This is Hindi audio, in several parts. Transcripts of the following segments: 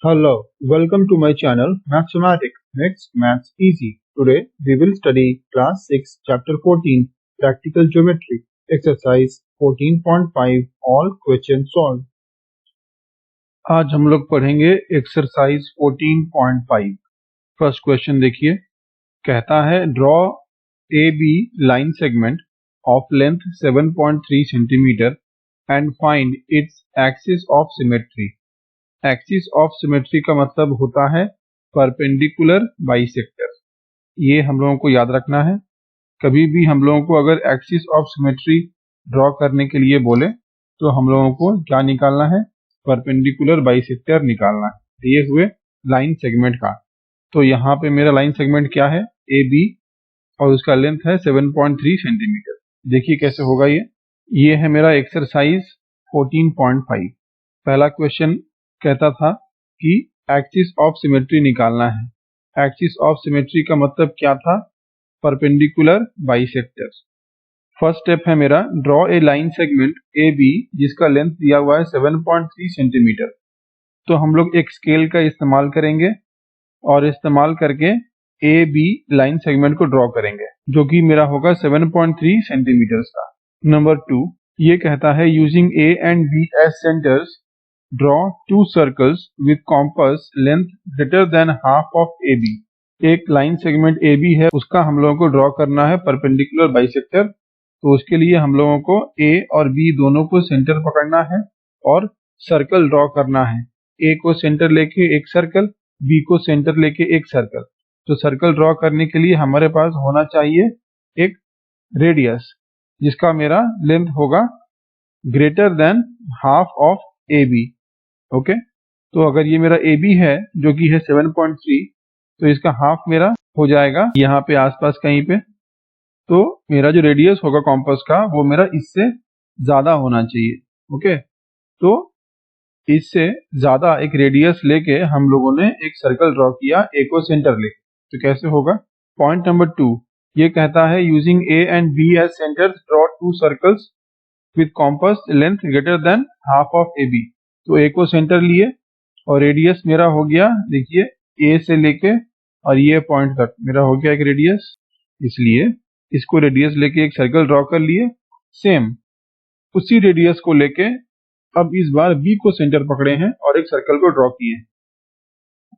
Hello, welcome to my channel Mathematic Makes Maths Easy. Today we will study Class 6 Chapter 14 Practical Geometry Exercise 14.5 All Questions Solved. आज हम लोग पढ़ेंगे एक्सरसाइज 14.5। फर्स्ट क्वेश्चन देखिए, कहता है draw A B line segment of length 7.3 centimetre and find its axis of symmetry. Axis of symmetry का मतलब होता है परपेंडिकुलर बाइसेक्टर। ये हम लोगों को याद रखना है। कभी भी हम लोगों को अगर एक्सिस ऑफ सिमेट्री ड्रॉ करने के लिए बोले तो हम लोगों को क्या निकालना है, परपेंडिकुलर बाइसेक्टर निकालना है। ये हुए लाइन सेगमेंट का। तो यहाँ पे मेरा लाइन सेगमेंट क्या है, ए बी, और उसका लेंथ है 7.3 सेंटीमीटर। देखिए कैसे होगा ये है मेरा एक्सरसाइज 14.5। पहला क्वेश्चन कहता था कि एक्सिस ऑफ सिमेट्री निकालना है। एक्सिस ऑफ सिमेट्री का मतलब क्या था, परपेंडिकुलर बाइसेक्टर। फर्स्ट स्टेप है मेरा draw a line segment A B जिसका लेंथ दिया हुआ है 7.3 सेंटीमीटर। तो हम लोग एक स्केल का इस्तेमाल करेंगे और इस्तेमाल करके ए बी लाइन सेगमेंट को ड्रॉ करेंगे जो कि मेरा होगा 7.3 सेंटीमीटर का। नंबर 2 ये कहता है using A and B as centres draw two circles with compass length greater than half of A B. एक लाइन सेगमेंट ए बी है, उसका हम लोगों को ड्रॉ करना है परपेंडिकुलर बाइसेक्टर। तो उसके लिए हम लोगों को ए और बी दोनों को सेंटर पकड़ना है और सर्कल ड्रॉ करना है। ए को सेंटर लेके एक सर्कल, बी को सेंटर लेके एक सर्कल। तो सर्कल ड्रॉ करने के लिए हमारे पास होना चाहिए एक रेडियस जिसका मेरा लेंथ होगा greater than half of A B. Okay, तो अगर ये मेरा ए बी है जो कि है 7.3, तो इसका हाफ मेरा हो जाएगा यहाँ पे आसपास कहीं पे। तो मेरा जो रेडियस होगा कॉम्पस का वो मेरा इससे ज्यादा होना चाहिए। ओके, तो इससे ज्यादा एक रेडियस लेके हम लोगों ने एक सर्कल ड्रॉ किया, ए को सेंटर लेके। तो कैसे होगा, पॉइंट नंबर 2 ये कहता है using A and B as centres draw two circles with compass length greater than half of A B. तो ए को सेंटर लिए और रेडियस मेरा हो गया, देखिए ए से लेके और ये पॉइंट तक मेरा हो गया एक रेडियस, इसलिए इसको रेडियस लेके एक सर्कल ड्रॉ कर लिए। सेम उसी रेडियस को लेके अब इस बार बी को सेंटर पकड़े हैं और एक सर्कल को ड्रॉ किए हैं।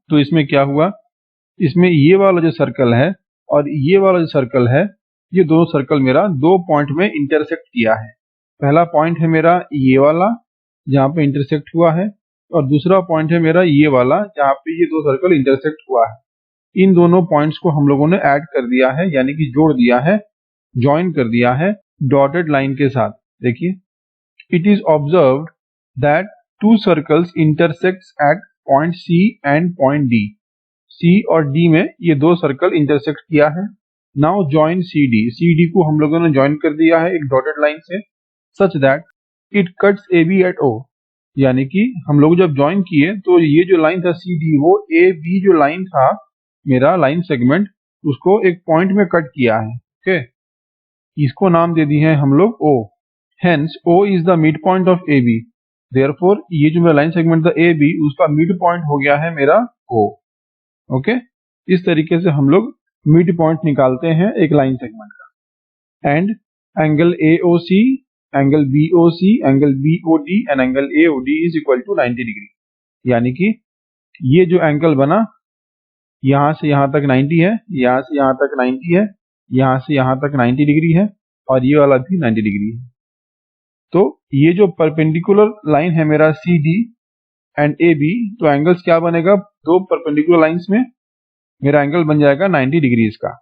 तो इसमें क्या हुआ, इसमें ये वाला जो सर्कल है और ये वाला जो सर्कल है, ये दोनों सर्कल मेरा दो पॉइंट में इंटरसेक्ट किया है। पहला पॉइंट है मेरा ये वाला जहाँ पे इंटरसेक्ट हुआ है, और दूसरा पॉइंट है मेरा ये वाला जहाँ पे ये दो सर्कल इंटरसेक्ट हुआ है। इन दोनों पॉइंट्स को हम लोगों ने ऐड कर दिया है, यानी कि जोड़ दिया है, ज्वाइन कर दिया है डॉटेड लाइन के साथ। देखिए, it is observed that two circles intersects at point C and point D. C और डी में ये दो सर्कल इंटरसेक्ट किया है। Now join C D. C D को हम लोगों ने ज्वाइन कर दिया है एक डॉटेड लाइन से, such that it cuts A B at O. यानी कि हम लोग जब ज्वाइन किए तो ये जो लाइन था सी डी, वो ए बी जो लाइन था मेरा लाइन सेगमेंट, उसको एक पॉइंट में कट किया है। ओके, इसको नाम दे दिए हैं हम लोग O. Hence O is the mid point of A B. Therefore ये जो मेरा लाइन सेगमेंट था ए बी, उसका मिड पॉइंट हो गया है मेरा ओ। ओके, इस तरीके से हम लोग मिड पॉइंट निकालते हैं एक लाइन सेगमेंट का। And angle A O C, angle B O C, angle B O D and angle A O D is equal to 90 degree. यानी कि ये जो एंगल बना यहाँ से यहाँ तक 90 है, यहाँ से यहाँ तक 90 है, यहाँ से यहाँ तक 90 डिग्री है, और ये वाला भी 90 डिग्री है। तो ये जो परपेंडिकुलर लाइन है मेरा C D and A B, तो एंगल्स क्या बनेगा, दो परपेंडिकुलर लाइंस में मेरा एंगल बन जाएगा 90 डिग्रीज का।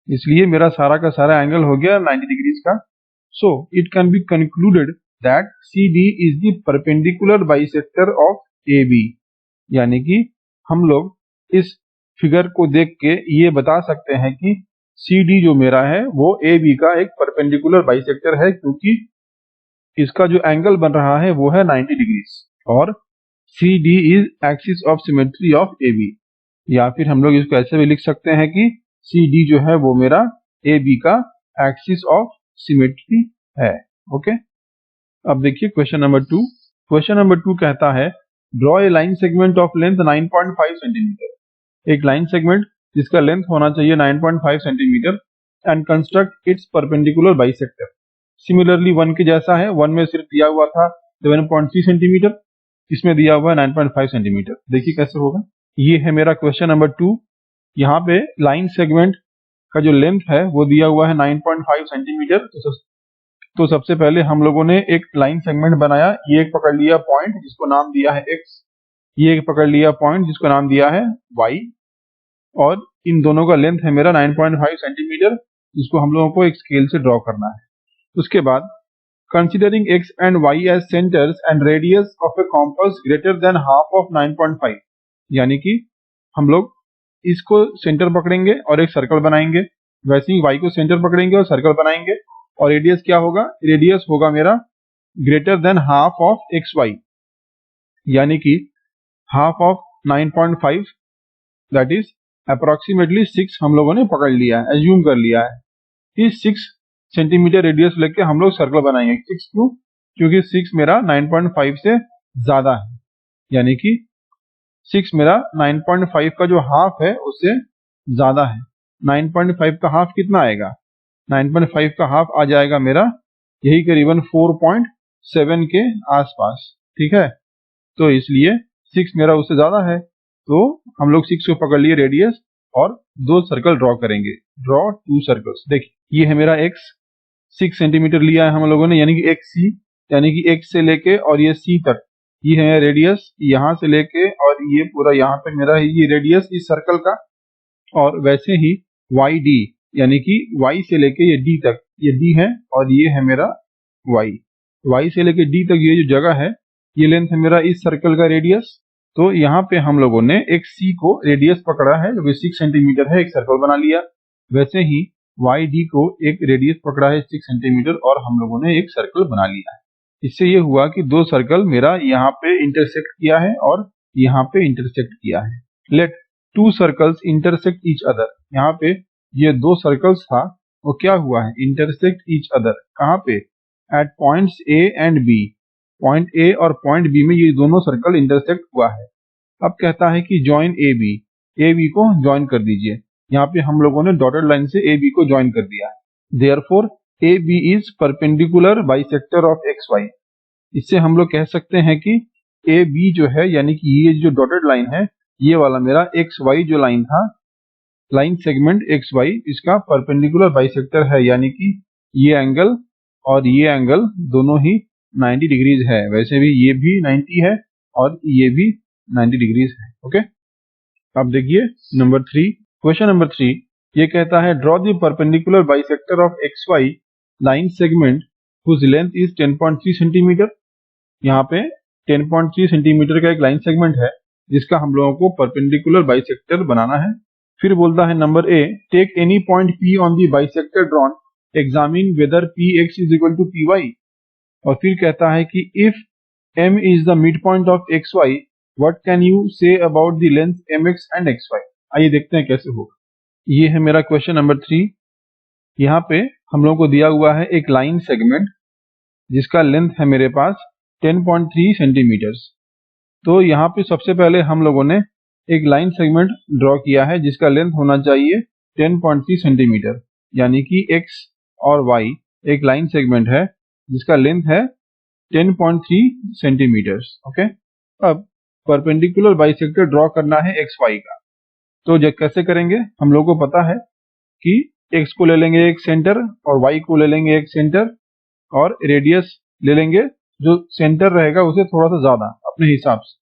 इसलिए मेरा सारा का सारा एंगल हो गया 90 डिग्रीज का। So it can be concluded that CD is the perpendicular bisector of AB। यानी कि हम लोग इस फिगर को देख के ये बता सकते हैं कि CD जो मेरा है वो AB का एक परपेंडिकुलर बाइसेक्टर है, क्योंकि इसका जो एंगल बन रहा है वो है 90 डिग्रीज, और CD is axis of symmetry of AB। या फिर हम लोग इसको ऐसे भी लिख सकते हैं कि CD जो है वो मेरा AB का एक्सिस ऑफ सिमेट्री है। ओके, अब देखिए क्वेश्चन नंबर 2। क्वेश्चन नंबर 2 कहता है draw a line segment of length 9.5 centimetre. एक लाइन सेगमेंट जिसका लेंथ होना चाहिए 9.5 centimetre and construct it's perpendicular bisector. Similarly 1 के जैसा है, 1 में सिर्फ दिया हुआ था 7.3 सेंटीमीटर, इसमें दिया हुआ है 9.5 सेंटीमीटर। देखिए कैसे होगा। ये है मेरा क्वेश्चन नंबर 2। यहाँ पे लाइन सेगमेंट का जो लेंथ है वो दिया हुआ है 9.5 सेंटीमीटर। तो सबसे पहले हम लोगों ने एक लाइन सेगमेंट बनाया। ये एक पकड़ लिया पॉइंट जिसको नाम दिया है x, ये एक पकड़ लिया पॉइंट जिसको नाम दिया है y, और इन दोनों का लेंथ है मेरा 9.5 सेंटीमीटर, जिसको हम लोगों को एक स्केल से ड्रॉ करना है। उसके बाद considering x and y as centres and radius of a compass greater than half of 9.5, यानी कि हम लोग इसको सेंटर पकड़ेंगे और एक सर्कल बनाएंगे, वैसे ही y को सेंटर पकड़ेंगे और सर्कल बनाएंगे, और रेडियस क्या होगा, रेडियस होगा मेरा greater than half of xy, यानी कि half of 9.5 that is approximately 6 हम लोगों ने पकड़ लिया है, एज्यूम कर लिया है। इस 6 सेंटीमीटर रेडियस लेके हम लोग सर्कल बनाएंगे। 6 क्यों? क्योंकि 6 मेरा 9.5 से ज्यादा है, यानी कि 6 मेरा 9.5 का जो हाफ है उससे ज्यादा है। 9.5 का हाफ कितना आएगा? 9.5 का हाफ आ जाएगा मेरा यही करीबन 4.7 के आसपास, ठीक है। तो इसलिए 6 मेरा उससे ज्यादा है, तो हम लोग 6 को पकड़ लिए रेडियस और 2 सर्कल ड्रॉ करेंगे। Draw 2 circles. देखिए ये है मेरा x, 6 सेंटीमीटर लिया है हम लोगों ने, यानी कि xc, यानी कि x से लेके और ये c तक, ये है रेडियस यहाँ से लेके और ये पूरा यहाँ तक मेरा है ये रेडियस इस सर्कल का। और वैसे ही yd, यानी कि y से लेके ये d तक, ये d है और ये है मेरा y से लेके d तक ये जो जगह है ये लेंथ है मेरा इस सर्कल का रेडियस। तो यहाँ पे हम लोगों ने एक c को रेडियस पकड़ा है जो कि 6 सेंटीमीटर है, एक सर्कल बना लिया। वैसे ही yd को एक रेडियस पकड़ा है 6 सेंटीमीटर और हम लोगों ने एक सर्कल बना लिया है। इससे ये हुआ कि 2 सर्कल मेरा यहाँ पे इंटरसेक्ट किया है और यहाँ पे इंटरसेक्ट किया है। Let 2 circles intersect each other. यहाँ पे ये 2 सर्कल्स था, वो क्या हुआ है, इंटरसेक्ट ईच अदर। कहाँ पे? At points a and b। Point a और पॉइंट b में ये दोनों सर्कल इंटरसेक्ट हुआ है। अब कहता है कि ज्वाइन ab को ज्वाइन कर दीजिए। यहाँ पे हम लोगों ने डॉटेड लाइन से ab को ज्वाइन कर दिया है। Therefore ab is perpendicular bisector of xy। इससे हम लोग कह सकते हैं कि ab जो है, यानी कि ये जो डॉटेड लाइन है, ये वाला मेरा xy जो लाइन था, लाइन सेगमेंट xy, इसका परपेंडिकुलर बाइसेक्टर है, यानी कि ये एंगल और ये एंगल दोनों ही 90 डिग्रीज है। वैसे भी ये भी 90 है और ये भी 90 डिग्रीज है। ओके, अब देखिए नंबर 3, क्वेश्चन नंबर 3 ये कहता है draw the perpendicular bisector of xy line segment whose length is 10.3 centimetre. यहाँ पे 10.3 सेंटीमीटर का एक लाइन सेगमेंट है जिसका हम लोगों को परपेंडिकुलर बाइसेक्टर बनाना है। फिर बोलता है number A, take any point P on the bisector drawn, examine whether Px is equal to Py। और फिर कहता है कि if M is the mid point of xy, what can you say about the length mx and xy। आइए देखते हैं कैसे होगा। ये है मेरा क्वेश्चन नंबर 3। यहाँ पे हम लोगों को दिया हुआ है एक लाइन सेगमेंट जिसका लेंथ है मेरे पास 10.3 सेंटीमीटर। तो यहाँ पे सबसे पहले हम लोगों ने एक लाइन सेगमेंट ड्रॉ किया है जिसका लेंथ होना चाहिए 10.3 सेंटीमीटर, यानी कि x और y एक लाइन सेगमेंट है जिसका लेंथ है 10.3 सेंटीमीटर। ओके, अब परपेंडिकुलर बाइसेक्टर ड्रॉ करना है xy का। तो कैसे करेंगे, हम लोगों को पता है कि x को ले लेंगे एक सेंटर और y को ले लेंगे एक सेंटर और रेडियस ले लेंगे जो सेंटर रहेगा उसे थोड़ा सा ज्यादा अपने हिसाब से।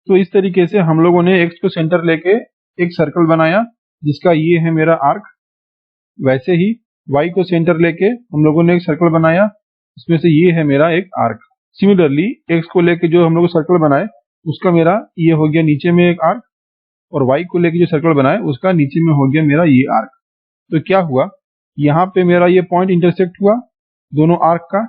तो इस तरीके से हम लोगों ने x को सेंटर लेके एक सर्कल बनाया जिसका ये है मेरा आर्क। वैसे ही y को सेंटर लेके हम लोगों ने एक सर्कल बनाया, इसमें से ये है मेरा एक आर्क। सिमिलरली x को लेके जो हम लोग सर्कल बनाए उसका मेरा ये हो गया नीचे में एक आर्क, और y को लेके जो सर्कल बनाए उसका नीचे में हो गया मेरा ये आर्क। तो क्या हुआ, यहाँ पे मेरा ये पॉइंट इंटरसेक्ट हुआ दोनों आर्क का,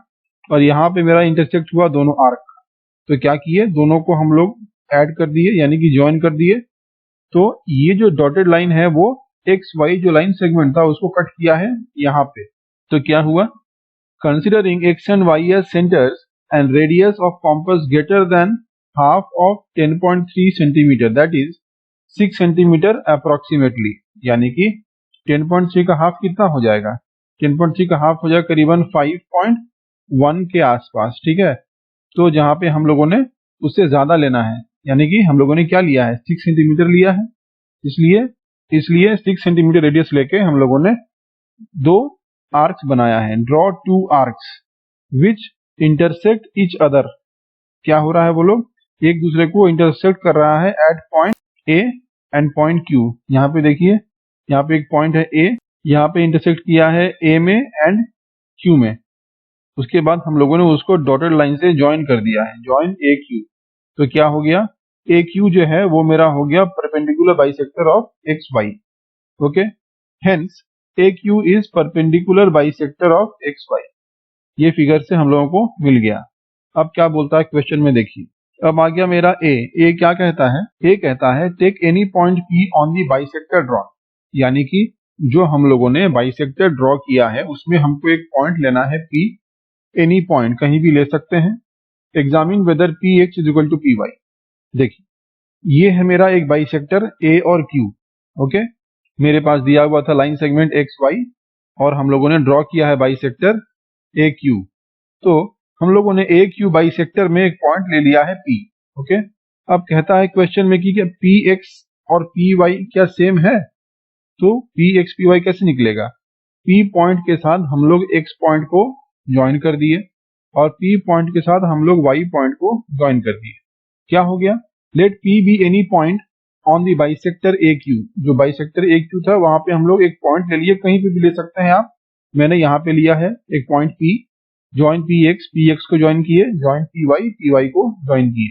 और यहाँ पे मेरा इंटरसेक्ट हुआ दोनों आर्क का। तो क्या किए, दोनों को हम लोग ऐड कर दिए, यानी कि ज्वाइन कर दिए। तो ये जो डॉटेड लाइन है वो XY जो लाइन सेगमेंट था उसको कट किया है यहाँ पे। तो क्या हुआ, considering x and y as centres and radius of compass greater than half of 10.3 centimetre that is 6 centimetre approximately, यानी कि 10.3 का हाफ कितना हो जाएगा, 10.3 का हाफ हो जाएगा करीबन 5.1 के आसपास, ठीक है। तो जहाँ पे हम लोगों ने उससे ज्यादा लेना है, यानी कि हम लोगों ने क्या लिया है, 6 सेंटीमीटर लिया है, इसलिए 6 सेंटीमीटर रेडियस लेके हम लोगों ने दो आर्क्स बनाया है। ड्रॉ टू आर्क्स विच इंटरसेक्ट ईच अदर, क्या हो रहा है, बोलो, एक दूसरे को इंटरसेक्ट कर रहा है at point A and point Q. यहाँ पे देखिए, यहाँ पे एक पॉइंट है ए, यहाँ पे इंटरसेक्ट किया है ए में एंड क्यू में। उसके बाद हम लोगों ने उसको डॉटेड लाइन से ज्वाइन कर दिया है, ज्वाइन ए क्यू। तो क्या हो गया, ए क्यू जो है वो मेरा हो गया perpendicular bisector of X Y. Okay, hence A Q is perpendicular bisector of X Y. ये फिगर से हम लोगों को मिल गया। अब क्या बोलता है क्वेश्चन में, देखिए, अब आ गया मेरा ए क्या कहता है, ए कहता है take any point P on the bisector draw, यानी कि जो हम लोगों ने बाइसेक्टर ड्रॉ किया है उसमें हमको एक पॉइंट लेना है पी, एनी पॉइंट कहीं भी ले सकते हैं। Examine whether P X is equal to P Y. देखिए, ये है मेरा एक बाइसेक्टर ए और क्यू। ओके, मेरे पास दिया हुआ था लाइन सेगमेंट एक्स वाई और हम लोगों ने ड्रॉ किया है बाइसेक्टर ए क्यू। तो हम लोगों ने ए क्यू बाइसेक्टर में एक पॉइंट ले लिया है पी। ओके, अब कहता है क्वेश्चन में कि क्या पी एक्स और पी वाई क्या सेम है, तो पी एक्स पी वाई कैसे निकलेगा, पी पॉइंट के साथ हम लोग एक्स पॉइंट को ज्वाइन कर दिए और पी पॉइंट के साथ हम लोग वाई पॉइंट को ज्वाइन कर दिए। क्या हो गया, let P be any point on the bisector A Q. जो बाइसेक्टर ए क्यू था वहां पे हम लोग एक पॉइंट ले लिए, कहीं पे भी ले सकते हैं आप, मैंने यहाँ पे लिया है एक point P, join P X को ज्वाइन किए, ज्वाइन पी वाई को ज्वाइन किए।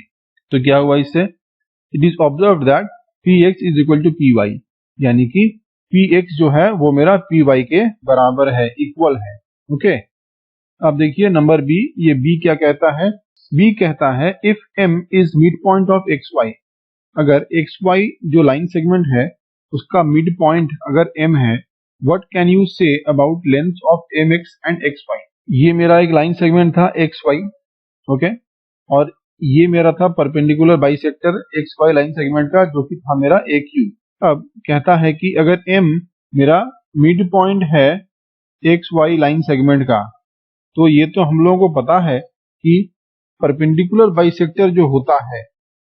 तो क्या हुआ इससे, it is observe that P X is equal to P Y, यानी कि पी एक्स जो है वो मेरा पी वाई के बराबर है, इक्वल है। ओके, अब देखिए नंबर बी, ये बी क्या कहता है, बी कहता है if M is mid point of X Y, अगर एक्स वाई जो लाइन सेगमेंट है उसका मिड पॉइंट अगर एम है, what can you say about length of M X and X Y. ये मेरा एक लाइन सेगमेंट था एक्स वाई, ओके, और ये मेरा था perpendicular bisector X Y line segment का, जो कि था मेरा ए क्यू। अब कहता है कि अगर एम मेरा मिड पॉइंट है एक्स वाई लाइन सेगमेंट का, तो ये तो हम लोगों को पता है कि परपेंडिकुलर बाइसेक्टर जो होता है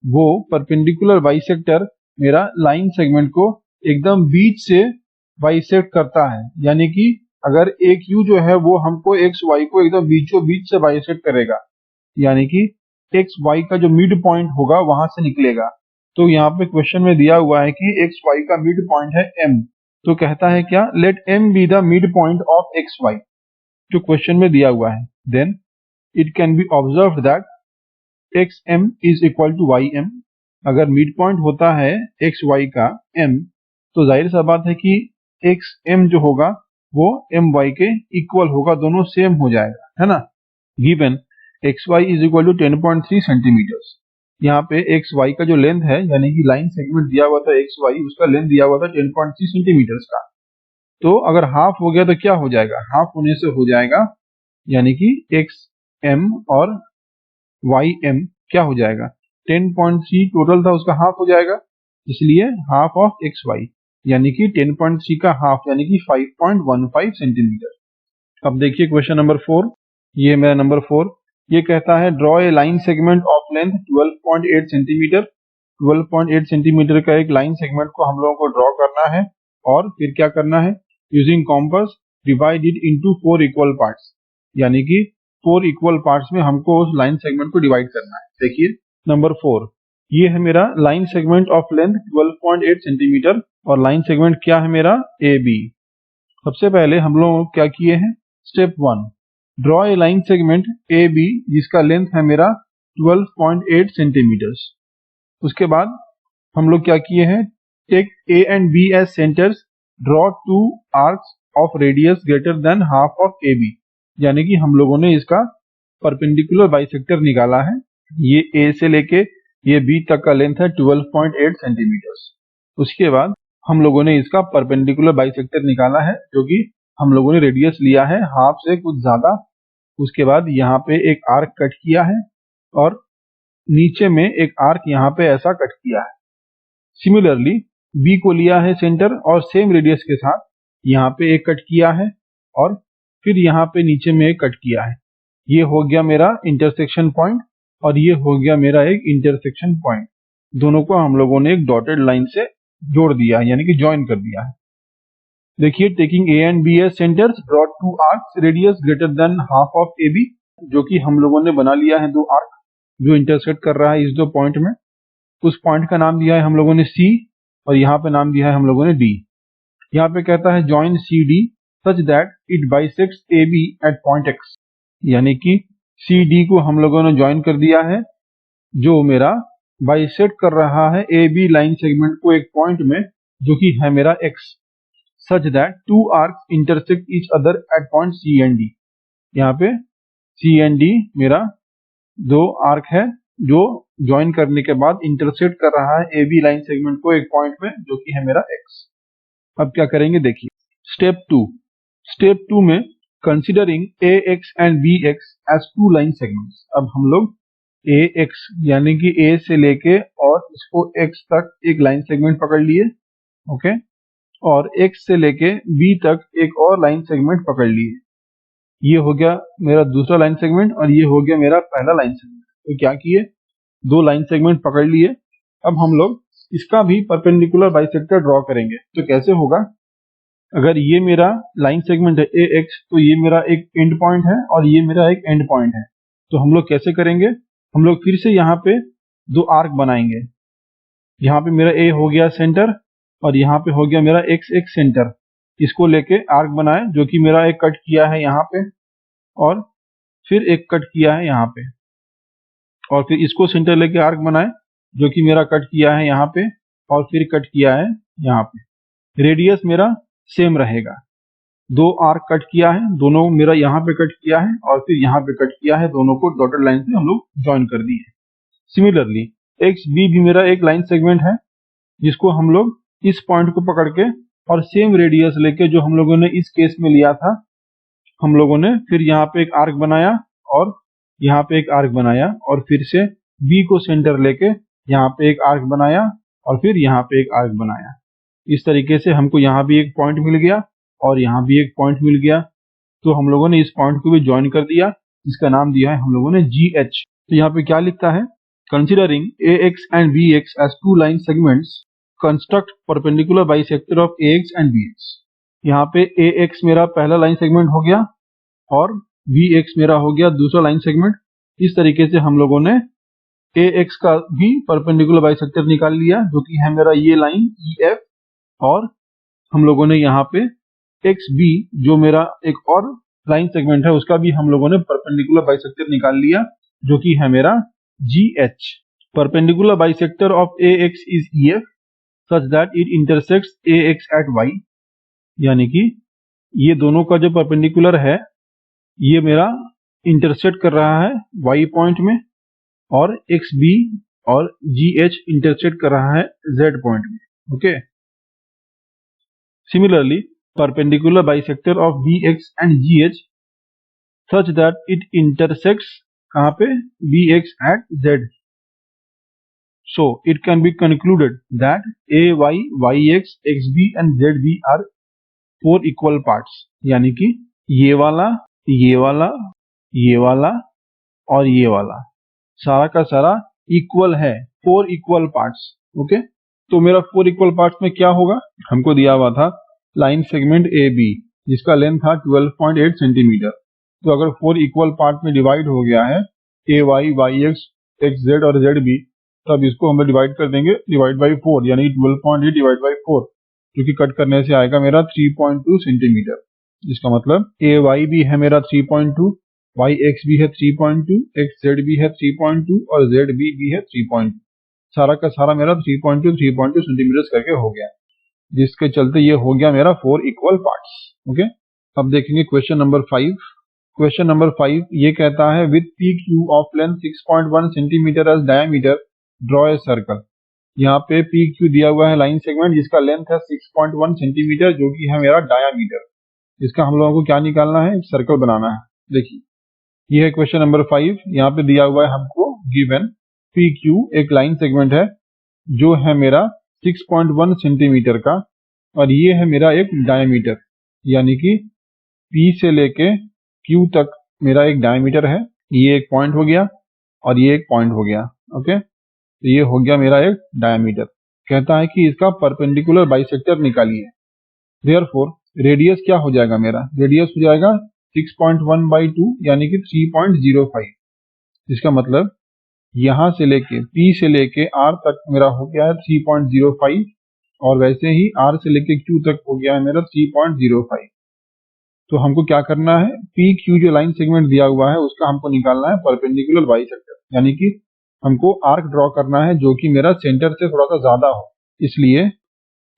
वो परपेंडिकुलर बाइसेक्टर मेरा लाइन सेगमेंट को एकदम बीच से बाइसेक्ट करता है, यानी कि अगर ए क्यू जो है वो हमको एक्स वाई को एकदम बीचों बीच से बाइसेक्ट करेगा, यानी कि एक्स वाई का जो मिड पॉइंट होगा वहां से निकलेगा। तो यहाँ पे क्वेश्चन में दिया हुआ है कि एक्स वाई का मिड पॉइंट है एम, तो कहता है क्या, let M be the mid point of X Y, जो क्वेश्चन में दिया हुआ है। Then it can be observe that X M is equal to Y M. अगर मिड पॉइंट होता है एक्स वाई का एम, तो जाहिर सा बात है कि एक्स एम जो होगा वो एम वाई के इक्वल होगा, दोनों सेम हो जाएगा, है ना। Given X Y is equal to 10.3 centimetres, यहाँ पे एक्स वाई का जो लेंथ है, यानी कि लाइन सेगमेंट दिया हुआ था एक्स वाई, उसका लेंथ दिया हुआ था 10.3 सेंटीमीटर्स का। तो अगर हाफ हो गया तो क्या हो जाएगा, हाफ होने से हो जाएगा, यानी कि एक्स एम और वाई एम क्या हो जाएगा, 10.3 टोटल था उसका हाफ हो जाएगा, इसलिए हाफ ऑफ एक्स वाई, यानी कि 10.3 का हाफ यानी कि 5.15 सेंटीमीटर। अब देखिए क्वेश्चन नंबर 4, ये मेरा नंबर 4, ये कहता है draw a line segment of length 12.8 centimetre. 12.8 centimetre का एक लाइन सेगमेंट को हम लोगों को ड्रॉ करना है और फिर क्या करना है, using compass divide it into 4 equal parts, यानी कि 4 इक्वल पार्ट्स में हमको उस लाइन सेगमेंट को डिवाइड करना है। देखिए नंबर 4, ये है मेरा line segment of length 12.8 centimetre और लाइन सेगमेंट क्या है मेरा, ए बी। सबसे पहले हम लोग क्या किए हैं, step 1, draw a line segment A B जिसका लेंथ है मेरा 12.8 सेंटीमीटर्स। उसके बाद हम लोग क्या किए हैं, take A and B as centres, draw 2 arcs of radius greater than half of A B, यानी कि हम लोगों ने इसका परपेंडिकुलर बाइसेक्टर निकाला है। ये ए से लेके ये बी तक का लेंथ है 12.8 सेंटीमीटर्स। उसके बाद हम लोगों ने इसका परपेंडिकुलर बाइसेक्टर निकाला है, जो कि हम लोगों ने रेडियस लिया है हाफ से कुछ ज्यादा। उसके बाद यहाँ पे एक आर्क कट किया है और नीचे में एक आर्क यहाँ पे ऐसा कट किया है। सिमिलरली बी को लिया है सेंटर और सेम रेडियस के साथ यहाँ पे एक कट किया है और फिर यहाँ पे नीचे में एक कट किया है। ये हो गया मेरा इंटरसेक्शन पॉइंट और ये हो गया मेरा एक इंटरसेक्शन पॉइंट। दोनों को हम लोगों ने एक डॉटेड लाइन से जोड़ दिया है, यानी कि ज्वाइन कर दिया है। देखिए, taking A and B as centres draw two arcs radius greater than half of A B, जो कि हम लोगों ने बना लिया है दो आर्क जो इंटरसेक्ट कर रहा है इस दो पॉइंट में। उस पॉइंट का नाम दिया है हम लोगों ने सी और यहाँ पे नाम दिया है हम लोगों ने डी। यहाँ पे कहता है join C D such that it bisects A B at point X, यानी कि सी डी को हम लोगों ने ज्वाइन कर दिया है जो मेरा बाइसेक्ट कर रहा है ए बी लाइन सेगमेंट को एक पॉइंट में जो कि है मेरा X, such that two arcs intersect each other at point C and D. यहाँ पे सी एंड डी मेरा दो आर्क है जो ज्वाइन करने के बाद इंटरसेक्ट कर रहा है ए बी लाइन सेगमेंट को एक पॉइंट में जो कि है मेरा एक्स। अब क्या करेंगे देखिए, स्टेप टू में considering A X and B X as two line segments. अब हम लोग ए एक्स यानी कि ए से लेके और इसको एक्स तक एक लाइन सेगमेंट पकड़ लिए, ओके, और एक्स से लेके बी तक एक और लाइन सेगमेंट पकड़ लिए। ये हो गया मेरा दूसरा लाइन सेगमेंट और ये हो गया मेरा पहला लाइन सेगमेंट। तो क्या किए, दो लाइन सेगमेंट पकड़ लिए। अब हम लोग इसका भी परपेंडिकुलर बाइसेक्टर ड्रॉ करेंगे। तो कैसे होगा, अगर ये मेरा लाइन सेगमेंट है ए एक्स तो ये मेरा एक एंड पॉइंट है और ये मेरा एक एंड पॉइंट है। तो हम लोग कैसे करेंगे, हम लोग फिर से यहाँ पे दो आर्क बनाएंगे। यहाँ पे मेरा ए हो गया सेंटर और यहाँ पे हो गया मेरा एक्स एक सेंटर। इसको लेके आर्क बनाए जो कि मेरा एक कट किया है यहाँ पे और फिर एक कट किया है यहाँ पे, और फिर इसको सेंटर लेके आर्क बनाए जो कि मेरा कट किया है यहाँ पे और फिर कट किया है यहाँ पे। रेडियस मेरा सेम रहेगा। दो आर्क कट किया है, दोनों मेरा यहाँ पे कट किया है और फिर यहाँ पे कट किया है, दोनों को डॉटेड लाइन से हम लोग ज्वाइन कर दिए। सिमिलरली एक्स बी भी मेरा एक लाइन सेगमेंट है जिसको हम लोग इस पॉइंट को पकड़ के और सेम रेडियस लेके जो हम लोगों ने इस केस में लिया था, हम लोगों ने फिर यहाँ पे एक आर्क बनाया और यहाँ पे एक आर्क बनाया और फिर से बी को सेंटर लेके यहाँ पे एक आर्क बनाया और फिर यहाँ पे एक आर्क बनाया। इस तरीके से हमको यहाँ भी एक पॉइंट मिल गया और यहाँ भी एक पॉइंट मिल गया। तो हम लोगों ने इस पॉइंट को भी ज्वाइन कर दिया, इसका नाम दिया है हम लोगों ने जी एच। तो यहाँ पे क्या लिखता है, considering A X and B X as two line segments construct perpendicular bisector of A X and B X. यहाँ पे ए एक्स मेरा पहला लाइन सेगमेंट हो गया और बी एक्स मेरा हो गया दूसरा लाइन सेगमेंट। इस तरीके से हम लोगों ने ए एक्स का भी परपेंडिकुलर बाइसेक्टर निकाल लिया जो कि है मेरा ये लाइन ई एफ, और हम लोगों ने यहाँ पे एक्स बी जो मेरा एक और लाइन सेगमेंट है उसका भी हम लोगों ने परपेंडिकुलर बाइसेक्टर निकाल लिया जो कि है मेरा G H. Perpendicular bisector of A X is E F such that it intersects A X at Y, यानी कि ये दोनों का जो परपेंडिकुलर है ये मेरा इंटरसेक्ट कर रहा है y पॉइंट में और एक्स बी और जी एच इंटरसेक्ट कर रहा है z पॉइंट में, okay. Similarly perpendicular bisector of B X and G H such that it intersects कहाँ पे, B X at z। So it can be concluded that A Y, Y X, X B and Z B are four equal parts, यानी कि ये वाला, ये वाला, ये वाला और ये वाला सारा का सारा इक्वल है, फोर इक्वल पार्ट्स, ओके। तो मेरा फोर इक्वल पार्ट्स में क्या होगा, हमको दिया हुआ था लाइन सेगमेंट ए बी जिसका लेंथ था 12.8 सेंटीमीटर। तो अगर फोर इक्वल पार्ट में डिवाइड हो गया है A Y, Y X, X Z और जेड बी, तब इसको हम डिवाइड कर देंगे डिवाइड बाई 4, यानी 12.8 डिवाइड बाई 4 जो कि कट करने से आएगा मेरा 3.2 सेंटीमीटर। जिसका मतलब ए वाई भी है मेरा 3.2, वाई एक्स भी है 3.2, एक्स जेड भी है 3.2 और जेड बी भी है 3.2। सारा का सारा मेरा 3.2 सेंटीमीटर करके हो गया, जिसके चलते ये हो गया मेरा फोर इक्वल पार्ट्स, ओके। अब देखेंगे क्वेश्चन नंबर 5। क्वेश्चन नंबर 5 ये कहता है with P Q of length 6.1 centimetre as diameter draw a circle. यहाँ पे पी क्यू दिया हुआ है लाइन सेगमेंट जिसका लेंथ है 6.1 सेंटीमीटर जो कि है मेरा डायामीटर। इसका हम लोगों को क्या निकालना है, सर्कल बनाना है। देखिए ये है क्वेश्चन नंबर 5, यहाँ पे दिया हुआ है हमको गिवन पी क्यू एक लाइन सेगमेंट है जो है मेरा 6.1 सेंटीमीटर का, और ये है मेरा एक डायमीटर, यानी कि P से लेके Q तक मेरा एक डायमीटर है। ये एक पॉइंट हो गया और ये एक पॉइंट हो गया। ओके, तो ये हो गया मेरा एक डायमीटर। कहता है कि इसका परपेंडिकुलर बाइसेक्टर निकालिए। देयरफॉर रेडियस क्या हो जाएगा, मेरा रेडियस हो जाएगा 6.1/2 यानी कि 3.05। इसका मतलब यहाँ से लेके P से लेके R तक मेरा हो गया है 3.05, और वैसे ही R से लेके Q तक हो गया है मेरा 3.05। तो हमको क्या करना है, पी क्यू जो लाइन सेगमेंट दिया हुआ है उसका हमको निकालना है परपेंडिकुलर बाइसेक्टर, यानी कि हमको आर्क ड्रॉ करना है जो कि मेरा सेंटर से थोड़ा सा ज्यादा हो। इसलिए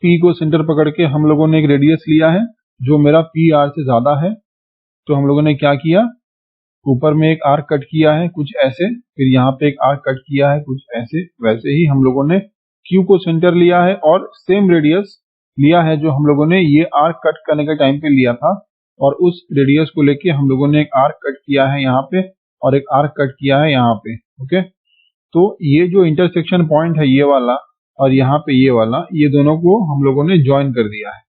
P को सेंटर पकड़ के हम लोगों ने एक रेडियस लिया है जो मेरा पी आर से ज्यादा है। तो हम लोगों ने क्या किया, ऊपर में एक आर्क कट किया है कुछ ऐसे, फिर यहाँ पे एक आर्क कट किया है कुछ ऐसे। वैसे ही हम लोगों ने Q को सेंटर लिया है और सेम रेडियस लिया है जो हम लोगों ने ये आर्क कट करने के टाइम पे लिया था, और उस रेडियस को लेके हम लोगों ने एक आर्क कट किया है यहाँ पे और एक आर्क कट किया है यहाँ पे। ओके, तो ये जो इंटरसेक्शन पॉइंट है ये वाला और यहाँ पे ये वाला, ये दोनों को हम लोगों ने ज्वाइन कर दिया है।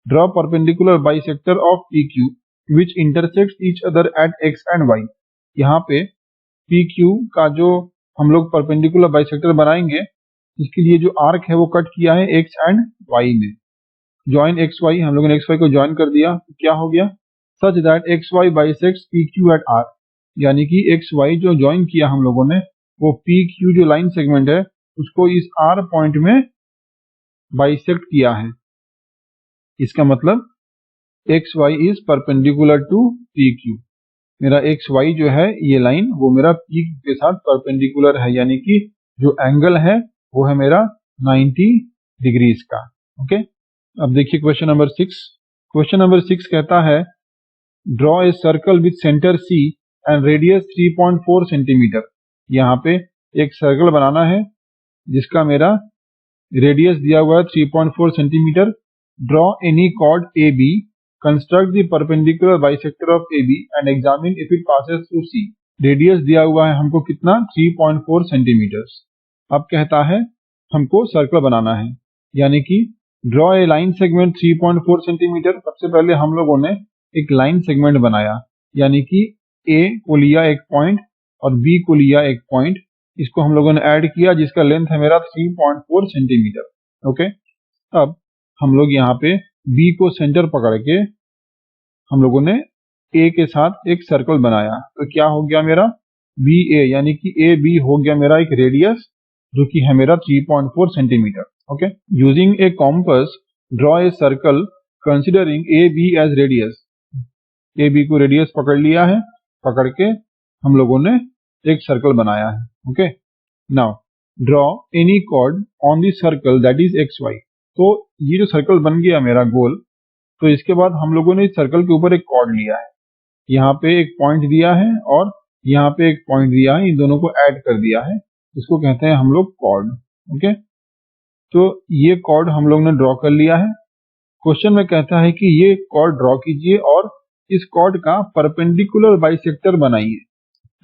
Draw perpendicular bisector of P Q which intersects each other at X and Y. यहाँ पे पी क्यू का जो हम लोग परपेंडिकुलर बाइसेक्टर बनाएंगे, इसके लिए जो आर्क है वो कट किया है एक्स एंड वाई में। ज्वाइन एक्स वाई, हम लोगों ने एक्स वाई को ज्वाइन कर दिया, तो क्या हो गया, such that X Y bisects P Q at R, यानी कि एक्स वाई जो ज्वाइन किया हम लोगों ने वो पी क्यू जो लाइन सेगमेंट है उसको इस आर पॉइंट में बाइसेक्ट किया है। इसका मतलब X Y is perpendicular to P Q. मेरा एक्स वाई जो है ये लाइन वो मेरा पी क्यू के साथ परपेंडिकुलर है, यानी कि जो एंगल है वो है मेरा 90 डिग्रीज का। ओके, अब देखिए क्वेश्चन नंबर 6। क्वेश्चन नंबर 6 कहता है draw a circle with centre C and radius 3.4 centimetre. यहाँ पे एक सर्कल बनाना है जिसका मेरा रेडियस दिया हुआ है 3.4 centimetre. Draw any chord A B, construct the perpendicular bisector of A B and examine if it passes through C. Radius दिया हुआ है हमको कितना, 3.4 सेंटीमीटर। अब कहता है हमको सर्कल बनाना है, यानी कि draw a line segment 3.4 centimetre. सबसे पहले हम लोगों ने एक लाइन सेगमेंट बनाया, यानी कि ए को लिया एक पॉइंट और बी को लिया एक पॉइंट, इसको हम लोगों ने ऐड किया जिसका लेंथ है मेरा 3.4 सेंटीमीटर। ओके, अब हम लोग यहाँ पे बी को सेंटर पकड़ के हम लोगों ने ए के साथ एक सर्कल बनाया, तो क्या हो गया मेरा बी ए, यानी कि ए बी हो गया मेरा एक रेडियस जो कि है मेरा 3.4 centimetre. Okay, using a compass draw a circle considering A B as radius. A B को रेडियस पकड़ लिया है, पकड़ के हम लोगों ने एक सर्कल बनाया है। Okay, now draw any chord on the circle that is X Y. तो ये जो सर्कल बन गया मेरा गोल, तो इसके बाद हम लोगों ने इस सर्कल के ऊपर एक कॉर्ड लिया है, यहाँ पे एक पॉइंट दिया है और यहाँ पे एक पॉइंट दिया है, इन दोनों को ऐड कर दिया है, इसको कहते हैं हम लोग कॉर्ड। ओके, तो ये कॉर्ड हम लोग ने ड्रॉ कर लिया है। क्वेश्चन में कहता है कि ये कॉर्ड ड्रॉ कीजिए और इस कॉर्ड का परपेंडिकुलर बाइसेक्टर बनाइए।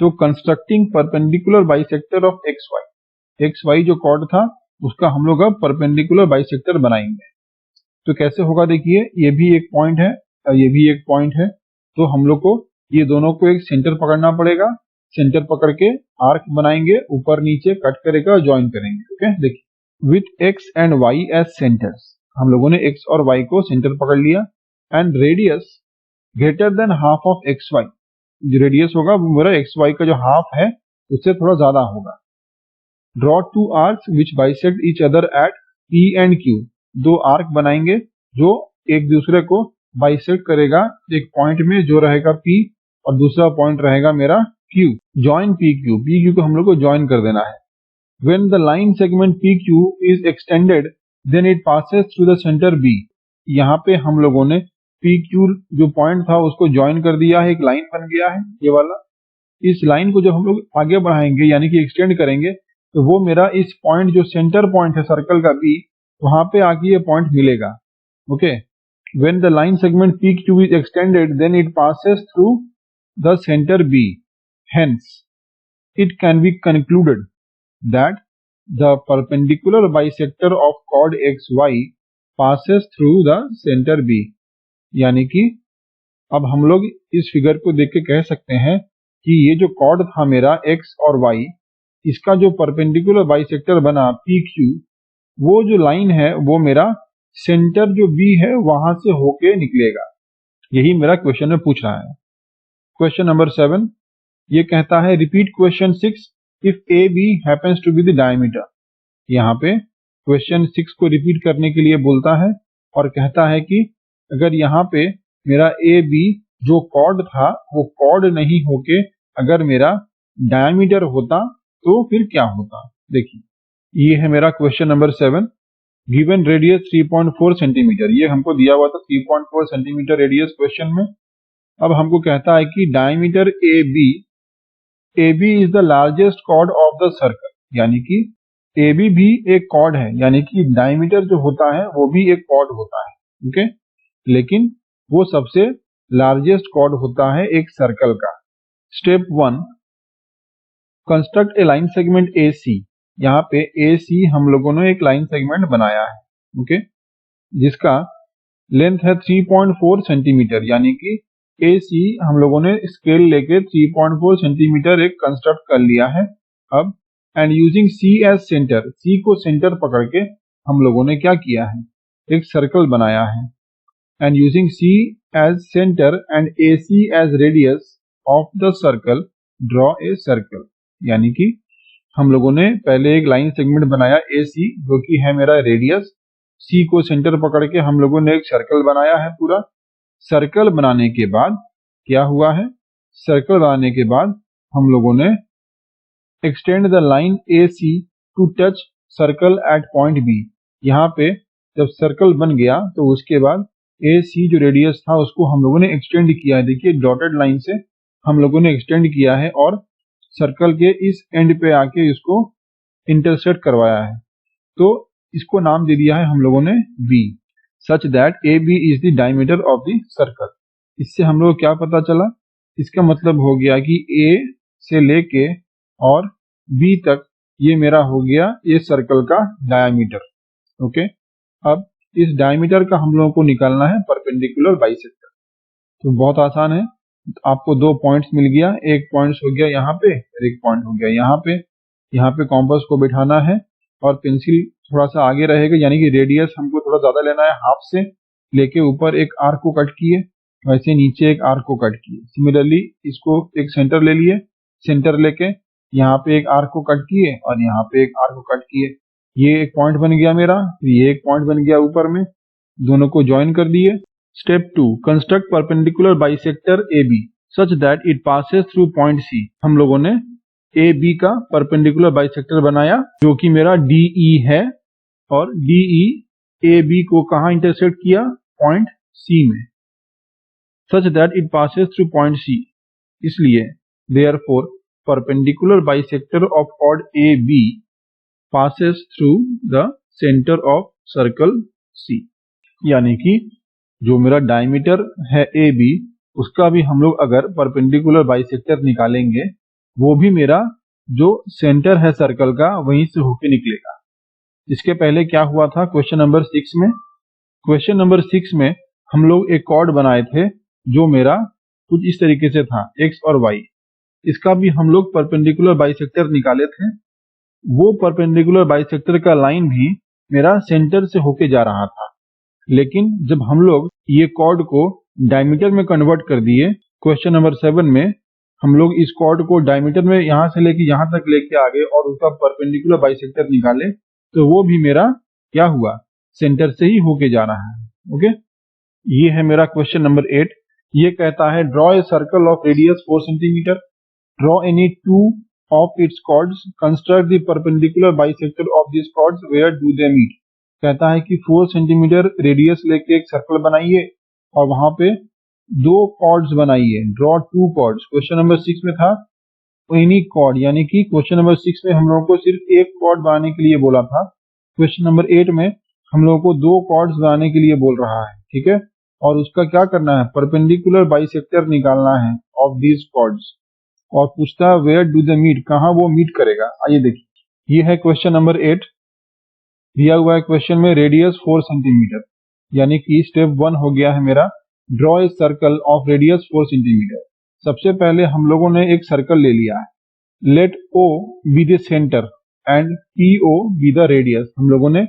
तो constructing perpendicular bisector of X Y, X Y जो कॉर्ड था उसका हम लोग अब परपेंडिकुलर बाइसेक्टर बनाएंगे। तो कैसे होगा, देखिए ये भी एक पॉइंट है और ये भी एक पॉइंट है, तो हम लोग को ये दोनों को एक सेंटर पकड़ना पड़ेगा, सेंटर पकड़ के आर्क बनाएंगे, ऊपर नीचे कट करेगा और ज्वाइन करेंगे। ओके, देखिए with X and Y as centres, हम लोगों ने एक्स और वाई को सेंटर पकड़ लिया, and radius greater than half of X Y, जो रेडियस होगा वो मेरा एक्स वाई का जो हाफ है उससे थोड़ा ज्यादा होगा। Draw two arcs which bisect each other eight P and Q. दो आर्क बनाएंगे जो एक दूसरे को बाइसेक्ट करेगा एक पॉइंट में जो रहेगा P और दूसरा पॉइंट रहेगा मेरा Q। ज्वाइन पी क्यू को हम लोग को ज्वाइन कर देना है। When the line segment PQ is extended, then it passes through the center B। यहाँ पे हम लोगों ने PQ जो पॉइंट था उसको ज्वाइन कर दिया है, एक लाइन बन गया है ये वाला। इस लाइन को जब हम लोग आगे बढ़ाएंगे यानी कि एक्सटेंड करेंगे, तो वो मेरा इस पॉइंट जो सेंटर पॉइंट है सर्कल का B, वहां पे आके ये पॉइंट मिलेगा। Okay, when the line segment PQ is extended, then it passes through the center B, hence it can be concluded that the perpendicular bisector of chord XY passes through the center B। यानी कि अब हम लोग इस फिगर को देख के कह सकते हैं कि ये जो कॉर्ड था मेरा x और y, इसका जो परपेंडिकुलर बाइसेक्टर बना PQ, वो जो लाइन है वो मेरा सेंटर जो B है वहां से होके निकलेगा। यही मेरा क्वेश्चन में पूछ रहा है। क्वेश्चन नंबर 7 ये कहता है repeat question 6 if AB happens to be the diameter. यहाँ पे क्वेश्चन 6 को रिपीट करने के लिए बोलता है और कहता है कि अगर यहाँ पे मेरा AB जो कॉर्ड था वो कॉर्ड नहीं होके अगर मेरा डायमीटर होता तो फिर क्या होता। देखिए ये है मेरा question number 7। Given radius 3.4 centimetre, ये हमको दिया हुआ था 3.4 सेंटीमीटर रेडियस क्वेश्चन में। अब हमको कहता है कि diameter AB is the largest chord of the circle, यानी कि AB भी एक कॉर्ड है, यानी कि डायमीटर जो होता है वो भी एक कॉर्ड होता है, ओके, लेकिन वो सबसे लार्जेस्ट कॉर्ड होता है एक सर्कल का। स्टेप 1, कंस्ट्रक्ट ए लाइन सेगमेंट AC। यहाँ पे AC हम लोगों ने एक लाइन सेगमेंट बनाया है, ओके, जिसका लेंथ है 3.4 सेंटीमीटर, यानी कि AC हम लोगों ने स्केल लेके 3.4 सेंटीमीटर एक कंस्ट्रक्ट कर लिया है। अब and using C as centre, C को सेंटर पकड़ के हम लोगों ने क्या किया है, एक सर्कल बनाया है। And using C as centre and AC as radius of the circle draw a circle, यानी कि हम लोगों ने पहले एक लाइन सेगमेंट बनाया AC जो कि है मेरा रेडियस, C को सेंटर पकड़ के हम लोगों ने एक सर्कल बनाया है पूरा। सर्कल बनाने के बाद क्या हुआ है, सर्कल बनाने के बाद हम लोगों ने extend the line AC to touch circle at point B। यहाँ पे जब सर्कल बन गया तो उसके बाद AC जो रेडियस था उसको हम लोगों ने एक्सटेंड किया है। देखिए डॉटेड लाइन से हम लोगों ने एक्सटेंड किया है और सर्कल के इस एंड पे आके इसको इंटरसेक्ट करवाया है, तो इसको नाम दे दिया है हम लोगों ने B, such that AB is the diameter of the circle. इससे हम लोग क्या पता चला, इसका मतलब हो गया कि A से लेके और B तक ये मेरा हो गया ये सर्कल का डायमीटर, ओके। अब इस डायमीटर का हम लोगों को निकालना है परपेंडिकुलर बाइसेक्टर। तो बहुत आसान है, आपको दो पॉइंट्स मिल गया, एक पॉइंट हो गया यहाँ पे और एक पॉइंट हो गया यहाँ पे। यहाँ पे कॉम्पास को बिठाना है और पेंसिल थोड़ा सा आगे रहेगा, यानी कि रेडियस हमको थोड़ा ज्यादा लेना है, हाफ से लेके ऊपर एक आर्क को कट किए, वैसे नीचे एक आर्क को कट किए। सिमिलरली इसको एक सेंटर ले लिए, सेंटर लेके यहाँ पे एक आर्क को कट किए और यहाँ पे एक आर्क को कट किए। ये एक पॉइंट बन गया मेरा, ये एक पॉइंट बन गया ऊपर में, दोनों को ज्वाइन कर दिए। Step 2, construct perpendicular bisector AB such that it passes through point C। हम लोगों ने AB का परपेंडिकुलर बाइसेक्टर बनाया जो कि मेरा DE है, और DE AB को कहाँ इंटरसेक्ट किया, पॉइंट C में, such that it passes through point C। इसलिए therefore perpendicular bisector of chord AB passes through the centre of circle C। यानी कि जो मेरा डायमीटर है AB उसका भी हम लोग अगर परपेंडिकुलर बाइसेक्टर निकालेंगे वो भी मेरा जो सेंटर है सर्कल का वहीं से होके निकलेगा। इसके पहले क्या हुआ था क्वेश्चन नंबर 6 में, क्वेश्चन नंबर 6 में हम लोग एक कॉर्ड बनाए थे जो मेरा कुछ इस तरीके से था X और Y। इसका भी हम लोग परपेंडिकुलर बाइसेक्टर निकाले थे। वो परपेंडिकुलर बाइसेक्टर का लाइन भी मेरा सेंटर से होके जा रहा था, लेकिन जब हम लोग ये कॉर्ड को डायमीटर में कन्वर्ट कर दिए, क्वेश्चन नंबर 7 में हम लोग इस कॉर्ड को डायमीटर में यहाँ से लेके यहाँ तक लेके आ गए और उसका परपेंडिकुलर बाइसेक्टर निकाले, तो वो भी मेरा क्या हुआ, सेंटर से ही होके जा रहा है, ओके। ये है मेरा क्वेश्चन नंबर 8। ये कहता है draw a circle of radius 4 centimetre, draw any two of its chords, construct the perpendicular bisector of this chords, where do they meet. कहता है कि 4 सेंटीमीटर रेडियस लेके एक सर्कल बनाइए और वहां पे दो कॉर्ड्स बनाइए, draw two chords. Question number 6 में था एनी कॉर्ड, यानी कि क्वेश्चन नंबर 6 में हम लोगों को सिर्फ एक कॉर्ड बनाने के लिए बोला था, क्वेश्चन नंबर 8 में हम लोगों को दो कॉर्ड्स बनाने के लिए बोल रहा है, ठीक है। और उसका क्या करना है, परपेंडिकुलर बाइसेक्टर निकालना है ऑफ दीज कॉर्ड्स, और पूछता है वेयर डू दे मीट, कहाँ वो मीट करेगा। आइए देखिए, ये है क्वेश्चन नंबर 8। दिया हुआ है क्वेश्चन में रेडियस 4 सेंटीमीटर, यानी कि स्टेप 1 हो गया है मेरा draw a circle of radius 4 centimetre. सबसे पहले हम लोगों ने एक सर्कल ले लिया है। Let O be the centre and P O be the radius. हम लोगों ने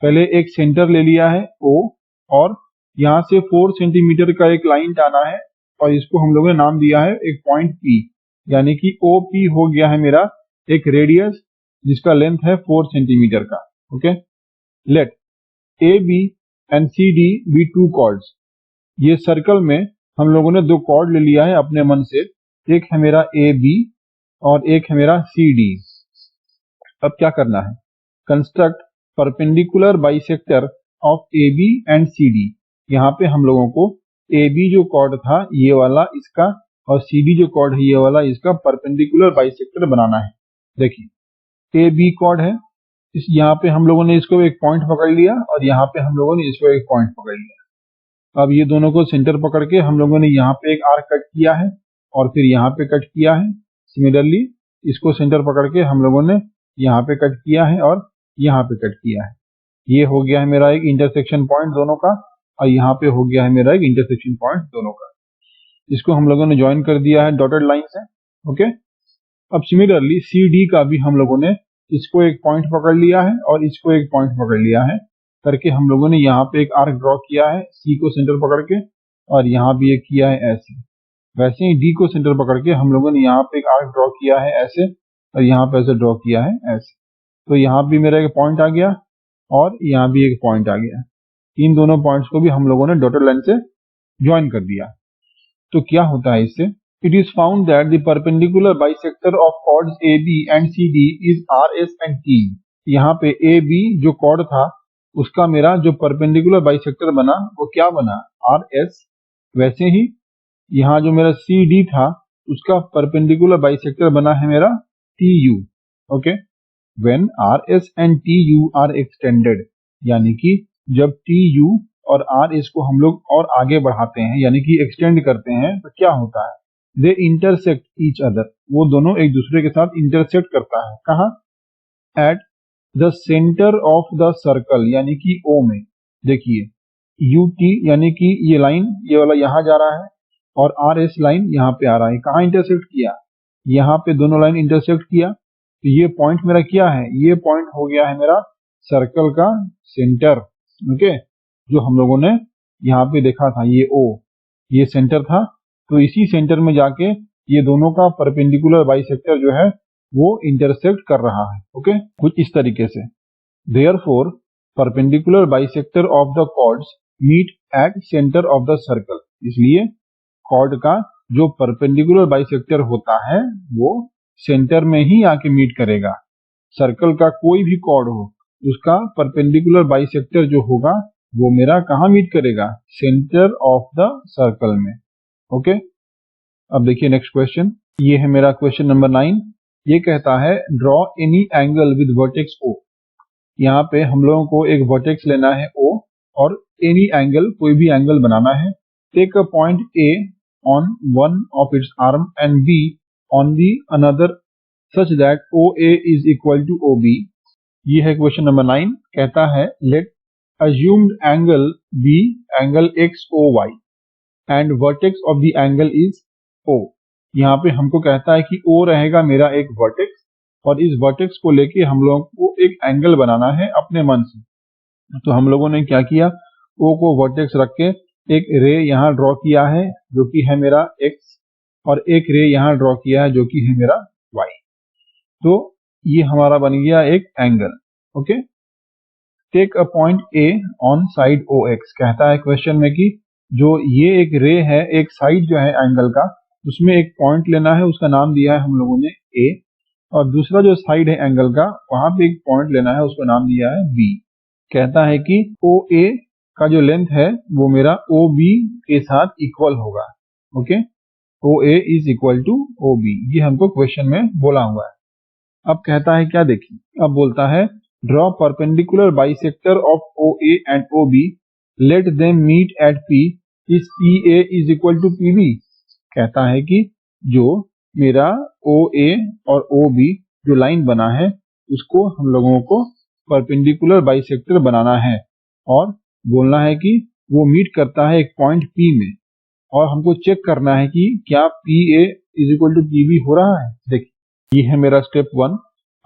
पहले एक सेंटर ले लिया है ओ, और यहाँ से 4 सेंटीमीटर का एक लाइन टाना है और इसको हम लोगों ने नाम दिया है एक पॉइंट पी, यानी कि ओ पी हो गया है मेरा एक रेडियस जिसका लेंथ है 4 सेंटीमीटर का। Okay, let A B and C D be 2 chords. ये सर्कल में हम लोगों ने 2 कॉर्ड ले लिया है अपने मन से, एक है मेरा ए बी और एक है मेरा सी डी। अब क्या करना है, construct perpendicular bisector of A B and C D. यहाँ पे हम लोगों को ए बी जो कॉर्ड था ये वाला इसका, और सी डी जो कॉर्ड है ये वाला इसका परपेंडिकुलर बाइसेक्टर बनाना है। देखिए ए बी कॉर्ड है, इस यहाँ पे हम लोगों ने इसको एक पॉइंट पकड़ लिया और यहाँ पे हम लोगों ने इसको एक पॉइंट पकड़ लिया। अब ये दोनों को सेंटर पकड़ के हम लोगों ने यहाँ पे एक आर्क कट किया है और फिर यहाँ पे कट किया है। सिमिलरली इसको सेंटर पकड़ के हम लोगों ने यहाँ पे कट किया है और यहाँ पे कट किया है। ये हो गया है मेरा एक इंटरसेक्शन पॉइंट दोनों का, और यहाँ पे हो गया है मेरा एक इंटरसेक्शन पॉइंट दोनों का। इसको हम लोगों ने ज्वाइन कर दिया है डॉटेड लाइन से। ओके, अब सिमिलरली सी डी का भी हम लोगों ने इसको एक पॉइंट पकड़ लिया है और इसको एक पॉइंट पकड़ लिया है करके हम लोगों ने यहाँ पे एक आर्क ड्रॉ किया है सी को सेंटर पकड़ के, और यहाँ भी एक किया है ऐसे। वैसे ही डी को सेंटर पकड़ के हम लोगों ने यहाँ पे एक आर्क ड्रॉ किया है ऐसे, और यहाँ पे ऐसे ड्रॉ किया है ऐसे। तो यहाँ भी मेरा एक पॉइंट आ गया और यहाँ भी एक पॉइंट आ गया। इन दोनों पॉइंट्स को भी हम लोगों ने डॉटेड लाइन से ज्वाइन कर दिया। तो क्या होता है इससे, it is found that the perpendicular bisector of chords A B and C D is R S and T. यहाँ पे ए बी जो कॉर्ड था उसका मेरा जो परपेंडिकुलर बाइसेक्टर बना वो क्या बना, आर एस। वैसे ही यहाँ जो मेरा सी डी था उसका परपेंडिकुलर बाइसेक्टर बना है मेरा T U. Okay, when R S and T U are extended, यानी कि जब टी यू और आर एस को हम लोग और आगे बढ़ाते हैं यानी कि एक्सटेंड करते हैं तो क्या होता है, दे इंटरसेक्ट ईच अदर। वो दोनों एक दूसरे के साथ इंटरसेक्ट करता है। कहाँ, at the centre of the circle, यानी कि ओ में। देखिए यू टी यानी कि ये लाइन ये वाला यहाँ जा रहा है और आर एस लाइन यहाँ पे आ रहा है। कहाँ इंटरसेक्ट किया, यहाँ पे दोनों लाइन इंटरसेक्ट किया। तो ये पॉइंट मेरा क्या है, ये पॉइंट हो गया है मेरा सर्कल का सेंटर। ओके, जो हम लोगों ने यहाँ पे देखा था ये ओ, ये सेंटर था। तो इसी सेंटर में जाके ये दोनों का परपेंडिकुलर बाइसेक्टर जो है वो इंटरसेक्ट कर रहा है। ओके, कुछ इस तरीके से। Therefore perpendicular bisector of the chords meet at centre of the circle. इसलिए कॉर्ड का जो परपेंडिकुलर बाइसेक्टर होता है वो सेंटर में ही आके मीट करेगा। सर्कल का कोई भी कॉर्ड हो उसका परपेंडिकुलर बाइसेक्टर जो होगा वो मेरा कहाँ मीट करेगा, सेंटर ऑफ द सर्कल में। ओके, अब देखिए नेक्स्ट क्वेश्चन, ये है मेरा क्वेश्चन नंबर 9। ये कहता है draw any angle with vertex O. यहाँ पे हम लोगों को एक वर्टेक्स लेना है ओ और एनी एंगल कोई भी एंगल बनाना है। Take a point A on one of its arm and B on the another such that O A is equal to O B. ये है क्वेश्चन नंबर 9। कहता है लेट assumed angle be angle XOY and vertex of the angle is O। यहाँ पे हमको कहता है कि O रहेगा मेरा एक वर्टेक्स और इस वर्टेक्स को लेके हम लोगों को एक एंगल बनाना है अपने मन से। तो हम लोगों ने क्या किया, O को वर्टेक्स रख के एक रे यहाँ ड्रॉ किया है जो कि है मेरा X और एक रे यहाँ ड्रॉ किया है जो कि है मेरा Y। तो ये हमारा बन गया एक angle. Okay, take a point A on side O X. कहता है क्वेश्चन में कि जो ये एक रे है एक साइड जो है एंगल का उसमें एक पॉइंट लेना है, उसका नाम दिया है हम लोगों ने ए, और दूसरा जो साइड है एंगल का वहां पे एक पॉइंट लेना है, उसका नाम दिया है बी। कहता है कि ओ ए का जो लेंथ है वो मेरा ओ बी के साथ इक्वल होगा। Okay, O A is equal to O B, ये हमको क्वेश्चन में बोला हुआ है। अब कहता है क्या, देखिए अब बोलता है draw perpendicular bisector of OA and OB, let them meet at P, is PA is equal to PB। कहता है कि जो मेरा OA और OB जो लाइन बना है उसको हम लोगों को परपेंडिकुलर बाइसेक्टर बनाना है और बोलना है कि वो मीट करता है एक पॉइंट P में, और हमको चेक करना है कि क्या PA is equal to PB हो रहा है। देखिए, ये है मेरा step 1,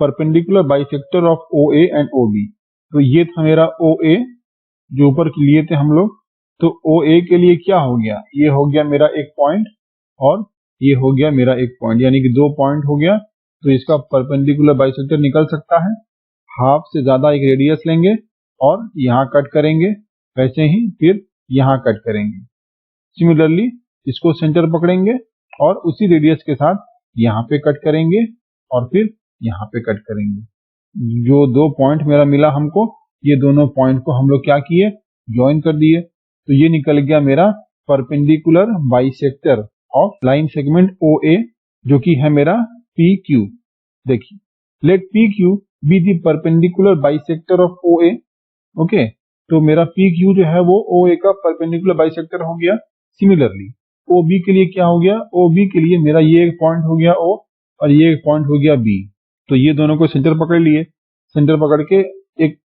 perpendicular bisector of OA and OB। तो ये था मेरा OA जो ऊपर लिए थे हम लोग। तो OA के लिए क्या हो गया, ये हो गया मेरा एक पॉइंट और ये हो गया मेरा एक पॉइंट, यानी कि 2 पॉइंट हो गया। तो इसका परपेंडिकुलर बाइसेक्टर निकल सकता है। हाफ से ज्यादा एक रेडियस लेंगे और यहाँ कट करेंगे, वैसे ही फिर यहाँ कट करेंगे। सिमिलरली इसको सेंटर पकड़ेंगे और उसी रेडियस के साथ यहाँ पे कट करेंगे और फिर यहाँ पे कट करेंगे। जो 2 पॉइंट मेरा मिला हमको, ये दोनों पॉइंट को हम लोग क्या किए, ज्वाइन कर दिए। तो ये निकल गया मेरा perpendicular bisector of line segment OA, जो कि है मेरा PQ। देखिए, let PQ be the perpendicular bisector of OA। Okay, तो मेरा PQ जो है वो OA का परपेंडिकुलर बाइसेक्टर हो गया। सिमिलरली OB के लिए क्या हो गया, OB के लिए मेरा ये एक पॉइंट हो गया O और ये एक पॉइंट हो गया B। तो ये दोनों को सेंटर पकड़ लिए, सेंटर पकड़ के एक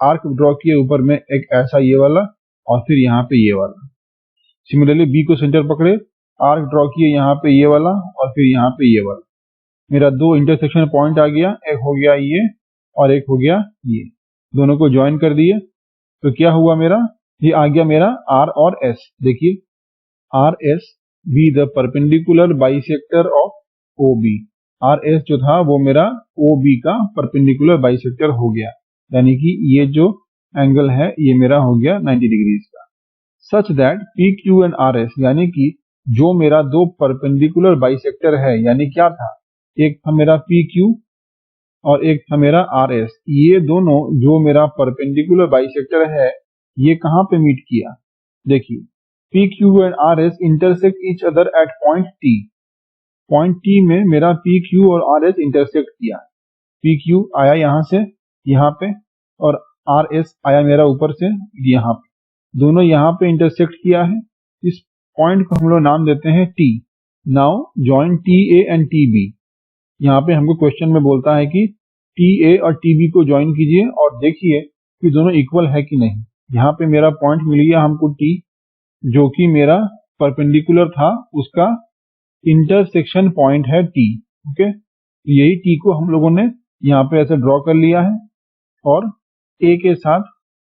आर्क ड्रॉ किए ऊपर में, एक ऐसा ये वाला और फिर यहाँ पे ये वाला। सिमिलरली B को सेंटर पकड़े, आर्क ड्रॉ किए यहाँ पे ये वाला और फिर यहाँ पे ये वाला। मेरा 2 इंटरसेक्शन पॉइंट आ गया, एक हो गया ये और एक हो गया ये, दोनों को ज्वाइन कर दिए। तो क्या हुआ मेरा, ये आ गया मेरा R और S। देखिए, RS B the perpendicular bisector of OB। RS जो था वो मेरा OB का परपेंडिकुलर बाइसेक्टर हो गया, यानी कि ये जो एंगल है ये मेरा हो गया 90 डिग्रीज का। Such that PQ and RS, यानी कि जो मेरा 2 परपेंडिकुलर बाइसेक्टर है, यानी क्या था, एक था मेरा PQ और एक था मेरा RS। ये दोनों जो मेरा परपेंडिकुलर बाइसेक्टर है, ये कहाँ पे मीट किया। देखिए, PQ and RS intersect each other at point T। Point T में मेरा PQ और RS इंटरसेक्ट किया। PQ आया यहाँ से यहाँ पे और RS आया मेरा ऊपर से यहाँ पे, दोनों यहाँ पे इंटरसेक्ट किया है। इस पॉइंट को हम लोग नाम देते हैं T। Now join TA and TB। यहाँ पे हमको क्वेश्चन में बोलता है कि TA और TB को ज्वाइन कीजिए और देखिए कि दोनों इक्वल है कि नहीं। यहाँ पे मेरा पॉइंट मिल गया हमको T, जो कि मेरा परपेंडिकुलर था, उसका इंटरसेक्शन पॉइंट है T। ओके, यही T को हम लोगों ने यहाँ पे ऐसे ड्रॉ कर लिया है और A के साथ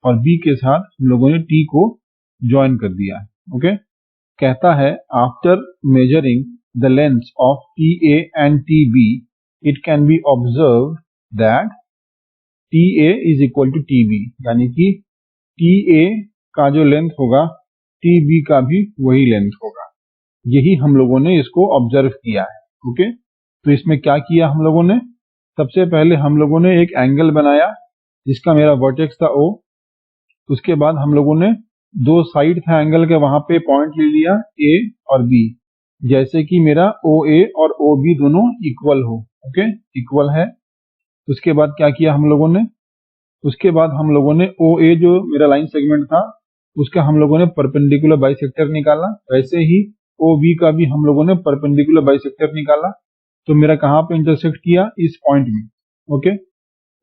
और B के साथ हम लोगों ने T को ज्वाइन कर दिया है। ओके, कहता है after measuring the length of TA and TB it can be observe that TA is equal to TB, यानी कि TA का जो लेंथ होगा TB का भी वही लेंथ होगा। यही हम लोगों ने इसको ऑब्जर्व किया है। ओके, तो इसमें क्या किया हम लोगों ने, सबसे पहले हम लोगों ने एक एंगल बनाया जिसका मेरा वर्टेक्स था O। उसके बाद हम लोगों ने 2 साइड था एंगल के, वहां पे पॉइंट ले लिया A और B, जैसे कि मेरा OA और OB दोनों इक्वल हो। ओके, इक्वल है। उसके बाद क्या किया हम लोगों ने, उसके बाद हम लोगों ने OA जो मेरा लाइन सेगमेंट था उसका हम लोगों ने परपेंडिकुलर बाइसेक्टर निकाला, वैसे ही OB का भी हम लोगों ने परपेंडिकुलर बाइसेक्टर निकाला। तो मेरा कहाँ पे इंटरसेक्ट किया, इस पॉइंट में। ओके,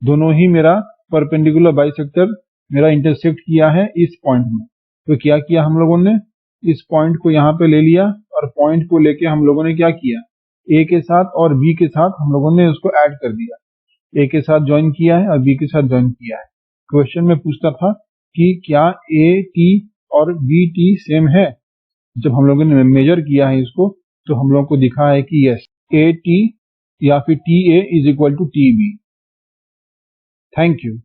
दोनों ही मेरा परपेंडिकुलर बाइसेक्टर मेरा इंटरसेक्ट किया है इस पॉइंट में। तो क्या किया हम लोगों ने, इस पॉइंट को यहाँ पे ले लिया और पॉइंट को लेके हम लोगों ने क्या किया, A के साथ और B के साथ हम लोगों ने उसको ऐड कर दिया। A के साथ ज्वाइन किया है और B के साथ ज्वाइन किया है। क्वेश्चन में पूछता था कि क्या AT और BT सेम है। जब हम लोगों ने मेजर किया है इसको तो हम लोगों को दिखा है कि यस, AT या फिर TA is equal to TB। Thank you.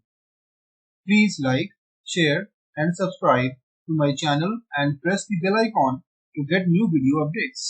Please like, share and subscribe to my channel and press the bell icon to get new video updates.